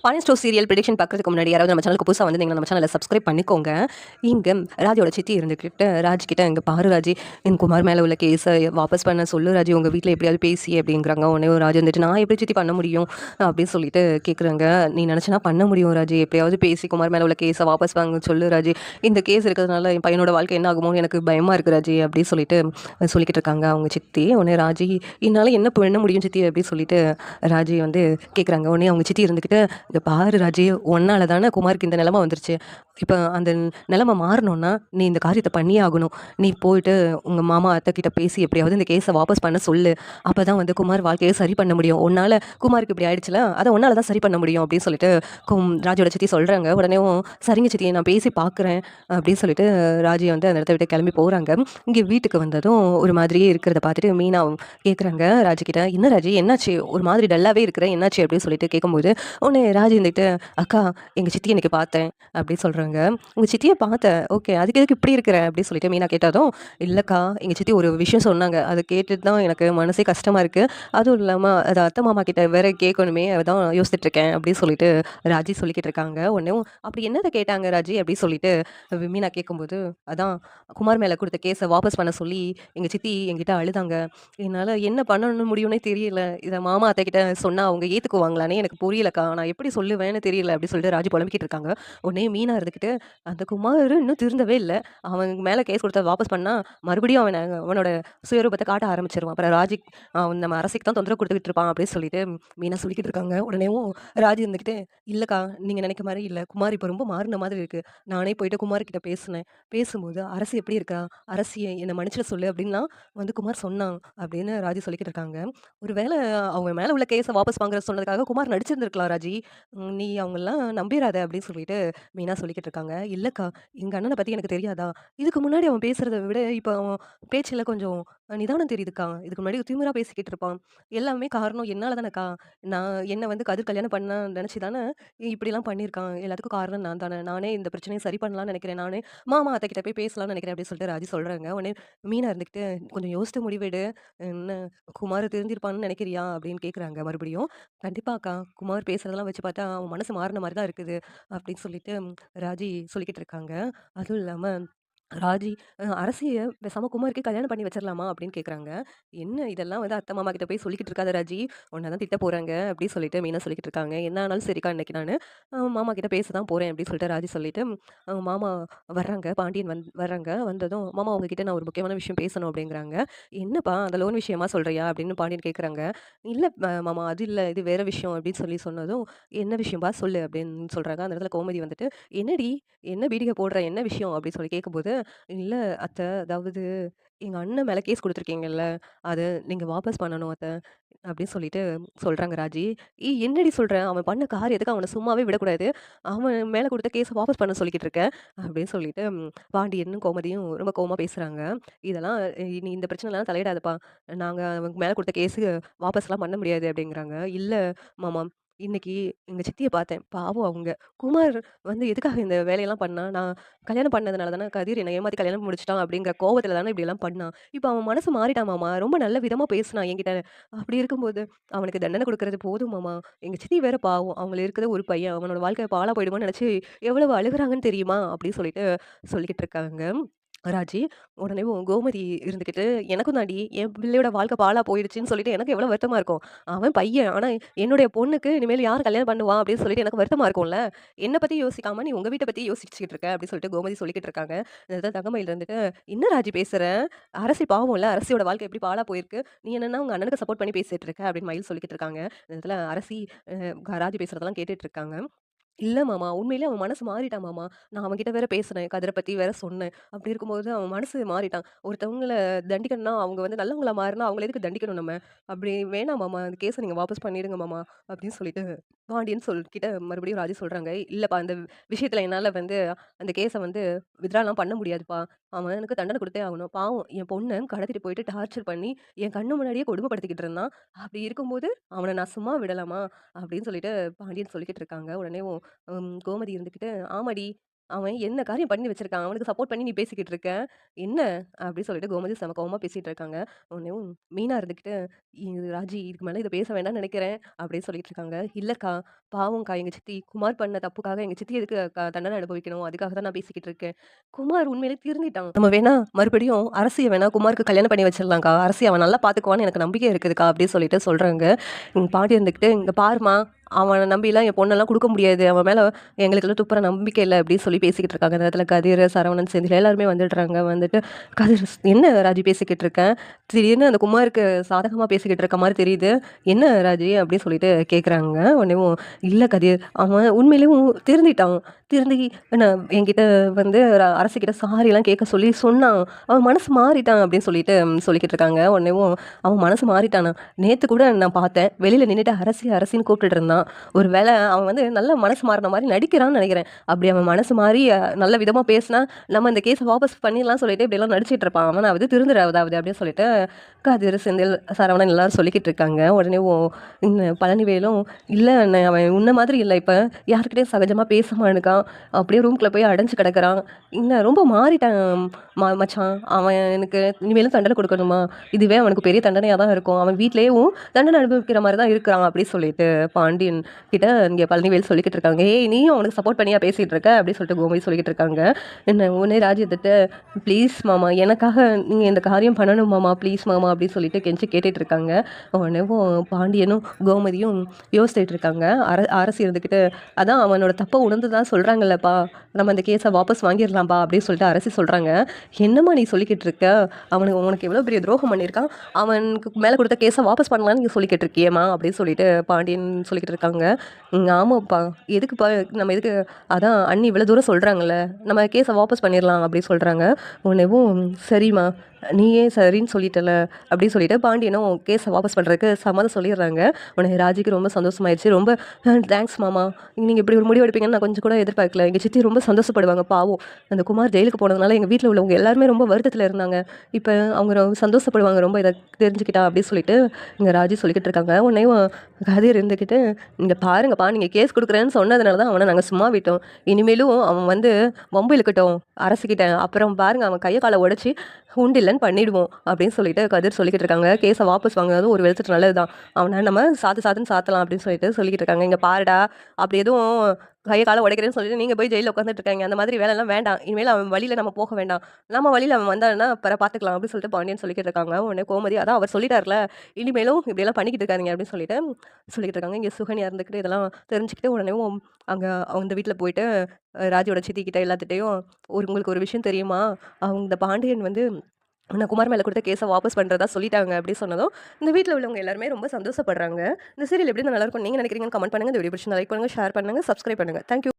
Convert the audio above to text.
Pandian store serial prediction பார்க்கறதுக்கு முன்னாடி யாராவது நம்ம சேனலுக்கு புதுசாக வந்திருந்தீங்கன்னா நம்ம சேனலை சப்ஸ்கிரைப் பண்ணிக்கோங்க. இங்கே ராஜியோட சித்தி இருந்துக்கிட்டு ராஜ் கிட்ட இங்கே பாரு ராஜி, என் குமார் மேலே உள்ள கேஸை வாபஸ் பண்ண சொல்லு ராஜி, உங்கள் வீட்டில் எப்படியாவது பேசி அப்படிங்கிறாங்க. உடனே ஒரு ராஜ் வந்துட்டு நான் எப்படி சித்தி பண்ண முடியும் அப்படின்னு சொல்லிட்டு கேட்குறாங்க. நீ நினச்சினா பண்ண முடியும் ராஜி, எப்படியாவது பேசி குமார் மேலே உள்ள கேஸை வாபஸ் வாங்க சொல்லு ராஜி. இந்த கேஸ் இருக்கிறதுனால என் பையனோட வாழ்க்கை என்ன ஆகுமோ எனக்கு பயமாக இருக்குது ராஜி அப்படின்னு சொல்லிட்டு சொல்லிக்கிட்டு இருக்காங்க அவங்க சித்தி. உடனே ராஜி, என்னால் என்ன பண்ண முடியும் சித்தி அப்படின்னு சொல்லிட்டு ராஜி வந்து கேட்குறாங்க. உடனே அவங்க சித்தி இருந்துக்கிட்டு, இங்க பாரு ராஜி, உன்னால தானே குமாருக்கு இந்த நிலைமை வந்துருச்சு. இப்போ அந்த நிலைமை மாறணும்னா நீ இந்த காரியத்தை பண்ணியே ஆகணும். நீ போயிட்டு உங்கள் மாமா அத்தை கிட்ட பேசி எப்படியாவது இந்த கேஸை வாபஸ் பண்ண சொல்லு. அப்போ தான் வந்து குமார் வாழ்க்கையை சரி பண்ண முடியும். உன்னால் குமாருக்கு இப்படி ஆயிடுச்சுல, அதை உன்னால தான் சரி பண்ண முடியும் அப்படின்னு சொல்லிட்டு ராஜியோட சித்தி சொல்கிறாங்க. உடனேவும் சரிங்க சித்தி, நான் பேசி பார்க்குறேன் அப்படின்னு சொல்லிட்டு ராஜி வந்து அந்த இடத்த விட்டு கிளம்பி போகிறாங்க. இங்கே வீட்டுக்கு வந்ததும் ஒரு மாதிரியே இருக்கிறத பார்த்துட்டு மீனா கேட்குறாங்க ராஜி கிட்ட, என்ன ராஜி என்னாச்சு, ஒரு மாதிரி டல்லாகவே இருக்கிற, என்னாச்சு அப்படின்னு சொல்லிட்டு கேட்கும்போது உடனே ராஜி இருந்துட்டு, அக்கா எங்கள் சித்தி இன்னைக்கு பார்த்தேன் அப்படின்னு சொல்கிறாங்க. உங்கள் சித்தியை பார்த்தேன், ஓகே, அதுக்கு எதுக்கு இப்படி இருக்கிற அப்படின்னு சொல்லிட்டு மீனா கேட்டதும், இல்லைக்கா எங்கள் சித்தி ஒரு விஷயம் சொன்னாங்க, அதை கேட்டுட்டு தான் எனக்கு மனசே கஷ்டமாக இருக்குது. அதுவும் இல்லாமல் அதை அத்தை மாமா கிட்ட வேற கேட்கணுமே, அதான் யோசிச்சுட்டு இருக்கேன் அப்படின்னு சொல்லிட்டு ராஜி சொல்லிக்கிட்டு இருக்காங்க. உடனே அப்படி என்னதை கேட்டாங்க ராஜி அப்படின்னு சொல்லிட்டு மீனா கேட்கும்போது, அதான் குமார் மேலே கொடுத்த கேஸை வாபஸ் பண்ண சொல்லி எங்கள் சித்தி என்கிட்ட அழுதாங்க. என்னால் என்ன பண்ணணும்னு முடியும்னே தெரியல. இதை மாமா அத்தை கிட்ட சொன்னால் அவங்க ஏற்றுக்குவாங்களானே எனக்கு புரியலக்கா, நான் எப்படி சொல்லுவேன்னு தெரியல அப்படின்னு சொல்லிட்டு ராஜி புலம்பிக்கிட்டு இருக்காங்க. உடனே மீனா இருந்துக்கிட்டு, அந்த குமார் இன்னும் திருந்தவே இல்லை, அவன் மேலே கேஸ் கொடுத்த வாபஸ் பண்ணா மறுபடியும் அவனோட சுயரூபத்தை காட்ட ஆரம்பிச்சிருவான். அப்புறம் ராஜி அவன் நம்ம அரசுக்கு தான் தொந்தரவு கொடுத்துக்கிட்டு இருப்பான் அப்படின்னு சொல்லிட்டு மீனா சொல்லிக்கிட்டு இருக்காங்க. உடனேவும் ராஜி இருந்துக்கிட்டு, இல்லைக்கா நீங்கள் நினைக்க மாதிரி இல்லை, குமார் இப்போ ரொம்ப மாறின மாதிரி இருக்குது. நானே போயிட்டு குமார் கிட்ட பேசினேன். பேசும்போது அரசு எப்படி இருக்கா, அரசியை என்னை மன்னிச்சிட சொல்லு அப்படின்லாம் வந்து குமார் சொன்னான் அப்படின்னு ராஜி சொல்லிக்கிட்டு இருக்காங்க. ஒருவேளை அவங்க மேல உள்ள கேஸ வாபஸ் வாங்குற சொன்னதுக்காக குமார் நடிச்சிருந்திருக்கலாம் ராஜி. நீ அவங்களலாம் நம்பிராத அப்படின்னு சொல்லிட்டு மீனா சொல்லிக்கிட்டு இருக்காங்க. இல்லக்கா, எங்க அண்ணன பத்தி எனக்கு தெரியாதா? இதுக்கு முன்னாடி அவன் பேசுறத விட இப்ப அவன் பேச்சுல கொஞ்சம் நிதானம் தெரியுதுக்கா. இதுக்கு முன்னாடி திமிரா பேசிக்கிட்டு இருப்பான். எல்லாமே காரணம் என்னால தானக்கா. நான் என்ன வந்து கதிர் கல்யாணம் பண்ண நெனச்சு தானே இப்படிலாம் பண்ணியிருக்கான். எல்லாத்துக்கும் காரணம் நான் தானே. நானே இந்த பிரச்சனைய சரி பண்ணலாம்னு நெனைக்கிறேன். நானே மாமா அத்தை கிட்ட போய் பேசலாம்னு நெனைக்கிறேன் அப்படின்னு சொல்லிட்டு ராஜி சொல்றாங்க. உடனே மீனா இருந்துகிட்டு, கொஞ்சம் யோசிச்சு முடிவெடு. என்ன குமார் திருந்திருப்பான்னு நினைக்கிறியா? அப்படின்னு கேட்குறாங்க மறுபடியும். கண்டிப்பா அக்கா. குமார் பேசுறதெல்லாம் வச்சு பார்த்தா, அவன் மனசு மாறுன மாரி தான் இருக்குது. அப்படின்னு சொல்லிட்டு ராஜி சொல்லிக்கிட்டு இருக்காங்க. அதுவும் இல்லாம ராஜி அரசிய பேசாம குமாருக்கே கல்யாணம் பண்ணி வச்சிரலாமா? அப்படின்னு கேட்குறாங்க. என்ன இதெல்லாம் வந்து அத்தை, மாமா கிட்ட போய் சொல்லிக்கிட்டு இருக்காத ராஜி. உன்ன தான் திட்ட போறாங்க. அப்படின்னு சொல்லிட்டு மீனா சொல்லிக்கிட்டு இருக்காங்க. என்ன ஆனாலும் சரிக்கா, இன்னைக்கு நானு மாமா கிட்ட பேச தான் போறேன் அப்படின்னு சொல்லிட்டு ராஜி சொல்லிட்டு, மாமா வர்றாங்க. பாண்டியன் வர்றாங்க. வந்ததும், மாமா உங்ககிட்ட நான் ஒரு முக்கியமான விஷயம் பேசணும் அப்படிங்கிறாங்க. என்னப்பா அந்த லோன் விஷயமா சொல்றியா? அப்படின்னு பாண்டியன் கேட்குறாங்க. இல்ல மாமா அது இல்ல. இது வேற விஷயம் அப்படின்னு சொல்லி சொன்னதும், என்ன விஷயம்பா சொல்லு அப்படின்னு சொல்றாங்க. அந்த இடத்துல கோமதி வந்துட்டு, என்னடி என்ன பீடிகை போடுற? என்ன விஷயம்? அப்படின்னு சொல்லி கேட்கும்போது, இல்ல அத்தை, அதாவது எங்க அண்ணன் மேல கேஸ் குடுத்துருக்கீங்கல்ல, அத நீங்க வாபஸ் பண்ணணும் அத்தை. அப்படின்னு சொல்லிட்டு சொல்றாங்க ராஜி. என்னடி சொல்ற? அவன் பண்ண காரியத்துக்கு அவன சும்மாவே விடக்கூடாது. அவன் மேல குடுத்த கேஸ வாபஸ் பண்ண சொல்லிக்கிட்டு இருக்க. அப்படின்னு சொல்லிட்டு பாண்டியனும், கோமதியும் ரொம்ப கோவமா பேசுறாங்க. இதெல்லாம் நீ இந்த பிரச்சனைலாம் தலையிடாதப்பா. நாங்க அவங்க மேல குடுத்த கேஸு வாபஸ்லாம் பண்ண முடியாது அப்படிங்கிறாங்க. இல்ல மாமா, இன்னைக்கு எங்க சித்திய பார்த்தேன். பாவம் அவங்க. குமார் வந்து எதுக்காக இந்த வேலையெல்லாம் பண்ணான்? நான் கல்யாணம் பண்ணதுனால தானே கதிர் என்ன ஏமாத்தி கல்யாணம் முடிச்சுட்டான் அப்படிங்கிற கோவத்துல தானே இப்படியெல்லாம் பண்ணான். இப்ப அவன் மனசு மாறிட்டான் மாமா. ரொம்ப நல்ல விதமா பேசுனான் என்கிட்ட. அப்படி இருக்கும்போது, அவனுக்கு தண்டனை குடுக்குறது போதும் மாமா. எங்க சித்தி வேற பாவம். அவங்கள இருக்கிறது ஒரு பையன். அவனோட வாழ்க்கை பாழா போயிடுமோன்னு நெனச்சு எவ்வளவு அழுகுறாங்கன்னு தெரியுமா? அப்படின்னு சொல்லிட்டு சொல்லிக்கிட்டு இருக்காங்க. ராஜி. உடனே கோமதி இருந்துகிட்டு, எனக்கும் தாண்டி என் பிள்ளையோட வாழ்க்கை பாழா போயிடுச்சுன்னு சொல்லிட்டு எனக்கு எவ்வளோ வருத்தமா இருக்கும். அவன் பையன். ஆனா என்னுடைய பொண்ணுக்கு இனிமேல் யார் கல்யாணம் பண்ணுவா? அப்படின்னு சொல்லிட்டு எனக்கு வருத்தமா இருக்கும்ல. என்ன பத்தி யோசிக்காம நீ உங்க வீட்ட பத்தி யோசிச்சுக்கிட்டு இருக்க அப்படின்னு சொல்லிட்டு கோமதி சொல்லிக்கிட்டு இருக்காங்க. இதுதான் தங்கமயில் இருந்துட்டு, என்ன ராஜி பேசுற? அரசி பாவம்ல. அரசியோட வாழ்க்கை எப்படி பாழா போயிருக்கு. நீ என்னன்னா உங்க அண்ணனுக்கு சப்போர்ட் பண்ணி பேசிட்டு இருக்க அப்படின்னு மயில் சொல்லிக்கிட்டு இருக்காங்க. இந்த இடத்துல அரசி ராஜி பேசுறதெல்லாம் கேட்டுட்டு இருக்காங்க. இல்ல மாமா. உண்மையிலேயே அவன் மனசு மாறிட்டான் மாமா. நான் அவன்கிட்ட வேற பேசுனேன். கதிர பத்தி வேற சொன்னேன். அப்படி இருக்கும்போது அவன் மனசு மாறிட்டான். ஒருத்தவங்கள தண்டிக்கணும்னா, அவங்க வந்து நல்லவங்களா மாறுனா, அவங்கள எதுக்கு தண்டிக்கணும் நம்ம? அப்படி வேணாம் மாமா. அந்த கேஸ நீங்க வாபஸ் பண்ணிடுங்க மாமா. அப்படின்னு சொல்லிட்டு பாண்டியன் கிட்ட மறுபடியும் ராஜி சொல்றாங்க. இல்லப்பா இந்த விஷயத்துல என்னால வந்து அந்த கேஸ வந்து வித்ட்ராலாம் பண்ண முடியாதுப்பா. அவனுக்கு தண்டனை குடுத்தே ஆகணும். பாவம் என் பொண்ண கடத்திட்டு போயிட்டு டார்ச்சர் பண்ணி, என் கண்ணு முன்னாடியே கொடுமைப்படுத்திக்கிட்டு இருந்தான். அப்படி இருக்கும்போது, அவன நான் சும்மா விடலாமா? அப்படின்னு சொல்லிட்டு பாண்டியன் சொல்லிக்கிட்டு இருக்காங்க. உடனே கோமதி இருந்துக்கிட்டு, "ஆமாடி, அவன் என்ன காரியம் பண்ணி வச்சிருக்கான்? அவனுக்கு சப்போர்ட் பண்ணி நீ பேசிக்கிட்டு இருக்க. என்ன?" அப்படி சொல்லிட்டு கோமதி செம கோவமா பேசிட்டு இருக்காங்க. உடனேவும் மீனா இருந்துகிட்டு, "இது ராஜி இதுக்கு மேல இத பேச வேண்டாம்னு நெனைக்கிறேன்." அப்படின்னு சொல்லிட்டு இருக்காங்க. "இல்லக்கா, பாவம்க்கா எங்க சித்தி. குமார் பண்ண தப்புக்காக எங்க சித்தி எதுக்கு தண்டனை அனுபவிக்கணும்? அதுக்காக தான் நான் பேசிக்கிட்டு இருக்கேன்." குமார் உண்மையிலே திருந்திட்டான். நம்ம வேணா மறுபடியும் அரசிய வேணா குமாருக்கு கல்யாணம் பண்ணி வச்சிடலாம்க்கா. அரசி அவன் நல்லா பார்த்துக்குவான்னு எனக்கு நம்பிக்கை இருக்குதுக்கா அப்படின்னு சொல்லிட்டு சொல்றாங்க. பாட்டி இருந்துகிட்டு, "இங்க பாரும்மா, அவன நம்பிலாம் என் பொண்ணெல்லாம் குடுக்க முடியாது. அவன் மேல எங்களுக்கெல்லாம் துப்புற நம்பிக்கை இல்ல." அப்படின்னு சொல்லி பேசிக்கிட்டு இருக்காங்க. அந்த நேரத்துல கதிர், சரவணன், செந்தில் எல்லாருமே வந்துடுறாங்க. வந்துட்டு, "கதிர் என்ன ராஜி பேசிக்கிட்டு இருக்க? திடீர்னு அந்த குமாருக்கு சாதகமா பேசிக்கிட்டு இருக்க மாரி தெரியுது. என்ன ராஜி?" அப்படின்னு சொல்லிட்டு கேட்குறாங்க. உடனேவும், "இல்ல கதிர், அவன் உண்மையிலேயும் திருந்திட்டான். திருந்தி என்கிட்ட வந்து அரசிக்கிட்ட சாரிலாம் கேட்க சொல்லி சொன்னான். அவன் மனசு மாறிட்டான்." அப்படின்னு சொல்லிட்டு சொல்லிக்கிட்டு இருக்காங்க. உடனேவும், "அவன் மனசு மாறிட்டானா? நேத்து கூட நான் பார்த்தேன். வெளியில நின்னுட்டு அரசி, அரசின்னு கூப்பிட்டுட்டு இருந்தான். ஒரு வேள அவன் வந்து நல்ல மனசு மாறுன மாரி நடிக்கிறான்னு நெனைக்கிறேன். அப்படி அவன் மனசு மாறி நல்ல விதமா பேசினா, நம்ம இந்த கேஸ வாபஸ் பண்ணிடலாம்னு சொல்லிட்டு இப்படியெல்லாம் நடிச்சிட்டு இருப்பான். அவனாவது திருந்துறாவதாவது." அப்படின்னு சொல்லிட்டு கதிர், செந்தில், சரவணன் எல்லாரும் சொல்லிக்கிட்டு இருக்காங்க. உடனே இந்த பழனிவேலும், "இல்ல அண்ணே, அவன் உன்ன மாதிரி இல்ல. இப்ப யார்கிட்டயும் சகஜமா பேச மாட்டேங்கான். அப்படியே ரூம்குள்ள போய் அடைஞ்சு கிடக்குறான். ரொம்ப மாறிட்டான் மச்சான். அவன் எனக்கு இனிமேலும் தண்டனை குடுக்கணுமா? இதுவே அவனுக்கு பெரிய தண்டனையா தான் இருக்கும். அவன் வீட்லயும் தண்டனை அனுபவிக்கிற மாரி தான் இருக்கிறான்." அப்படின்னு சொல்லிட்டு பாண்டியன் கிட்ட இங்க பழனிவேல் சொல்லிக்கிட்டு இருக்காங்க. "ஏய், நீயும் அவனுக்கு சப்போர்ட் பண்ணியா பேசிட்டு இருக்க?" அப்படின்னு சொல்லிட்டு கோமதி சொல்லிக்கிட்டு இருக்காங்க. உடனே ராஜி எடுத்துட்டு, "ப்ளீஸ் மாமா, எனக்காக நீங்க இந்த காரியம் பண்ணணும் மாமா. ப்ளீஸ் மாமா." அப்படின்னு சொல்லிட்டு கெஞ்சி கேட்டுட்டு இருக்காங்க. உடனேவும் பாண்டியனும் கோமதியும் யோசிச்சுட்டு இருக்காங்க. அரசி இருந்துக்கிட்டு, "அதான் அவனோட தப்ப உணர்ந்து தான் சொல்றாங்கல்லப்பா. நம்ம இந்த கேஸ வாபஸ் வாங்கிரலாம்ப்பா." அப்படின்னு சொல்லிட்டு அரசி சொல்றாங்க. "என்னம்மா நீ சொல்லிக்கிட்டு இருக்க? உனக்கு எவ்வளோ பெரிய துரோகம் பண்ணியிருக்கான். அவனுக்கு மேல குடுத்த கேஸ வாபஸ் பண்ணலான்னு நீங்க சொல்லிக்கிட்டு இருக்கியேம்மா." அப்படின்னு சொல்லிட்டு பாண்டியன் சொல்லிக்கிட்டு இருக்காங்க. ஆமாப்பா. எதுக்குப்பா நம்ம எதுக்கு அதான் அண்ணி இவ்வளோ தூரம் சொல்றாங்கல்ல. நம்ம கேஸ வாபஸ் பண்ணிரலாம்." அப்படின்னு சொல்றாங்க. உடனேவும், "சரிம்மா, நீயே சரின்னு சொல்லிட்டல்ல." அப்படின்னு சொல்லிட்டு பாண்டியனும் கேஸ வாபஸ் பண்றதுக்கு சம்மதம் சொல்லிடுறாங்க. உடனே ராஜிக்கு ரொம்ப சந்தோஷமாயிருச்சு. ரொம்ப தேங்க்ஸ் மாமா. நீங்க இப்படி ஒரு முடிவு எடுப்பீங்கன்னு நான் கொஞ்சம் கூட எதிர்பார்க்கல. எங்க சித்தி ரொம்ப சந்தோஷப்படுவாங்க பாவம். அந்த குமார் ஜெயிலுக்கு போனதுனால எங்க வீட்ல உள்ளவங்க எல்லாருமே ரொம்ப வருத்தத்துல இருந்தாங்க. இப்ப அவங்க சந்தோஷப்படுவாங்க ரொம்ப இத தெரிஞ்சுக்கிட்டா." அப்படின்னு சொல்லிட்டு இங்க ராஜி சொல்லிக்கிட்டு இருக்காங்க. உடனேயும் கதிர் இருந்துக்கிட்டு, "இங்க பாருங்கப்பா, நீங்க கேஸ் குடுக்குறேன்னு சொன்னதுனால தான் அவன நாங்க சும்மா விட்டோம். இனிமேலும் அவன் வந்து வம்பு இழுக்கட்டும் அரசுகிட்ட. அப்புறம் பாருங்க அவன் கைய கால உடைச்சு உண்டு இல்லன்னு பண்ணிடுவோம்." அப்படின்னு சொல்லிட்டு கதிர் சொல்லிக்கிட்டு இருக்காங்க. "கேஸ வாபஸ் வாங்குனது ஒரு விதத்துக்கு நல்லது தான். அவன நம்ம சாத்துன்னு சாத்தலாம்." அப்படின்னு சொல்லிட்டு சொல்லிக்கிட்டு இருக்காங்க. "இங்க பாருடா, அப்படி எதுவும் கைய கால உடைக்கிறேன்னு சொல்லிட்டு நீங்க போய் ஜெயில்ல உட்காந்துட்டு இருக்காங்க. அந்த மாதிரி வேலைலாம் வேண்டாம். இனிமேல் அவன் வழியில நம்ம போக வேண்டாம். நம்ம வழியில அவன் வந்தான்னா பார்த்துக்கலாம்." அப்படின்னு சொல்லிட்டு பாண்டியன் சொல்லிக்கிட்டு இருக்காங்க. உடனே கோமதி, "அதான் அவர் சொல்லிட்டார்ல, இனிமேலும் இப்படியெல்லாம் பண்ணிக்கிட்டு இருக்காதீங்க." அப்படின்னு சொல்லிட்டு சொல்லிக்கிட்டு இருக்காங்க. இங்க சுகன்யா இருந்துக்கிட்டு இதெல்லாம் தெரிஞ்சுக்கிட்டு உடனேவும் அங்க அந்த வீட்ல போயிட்டு ராஜியோட சித்திக்கிட்ட எல்லாத்துட்டயும், உங்களுக்கு ஒரு விஷயம் தெரியுமா? இந்த பாண்டியன் வந்து நான் குமார் மேல குடுத்த கேஸ வாபஸ் பண்றதா சொல்லிட்டாங்க." அப்படி சொன்னதும், இந்த வீட்ல உள்ளவங்க எல்லாருமே ரொம்ப சந்தோஷப்படுறாங்க. இந்த சீரியல் எப்படி நல்லாருக்கும் நீங்க நினைக்கிறீங்கன்னு கமெண்ட் பண்ணுங்க. இந்த வீடியோ பிடிச்சிருந்தா லைக் பண்ணுங்க, ஷேர் பண்ணுங்க, சப்ஸ்கிரைப் பண்ணுங்க. Thank you.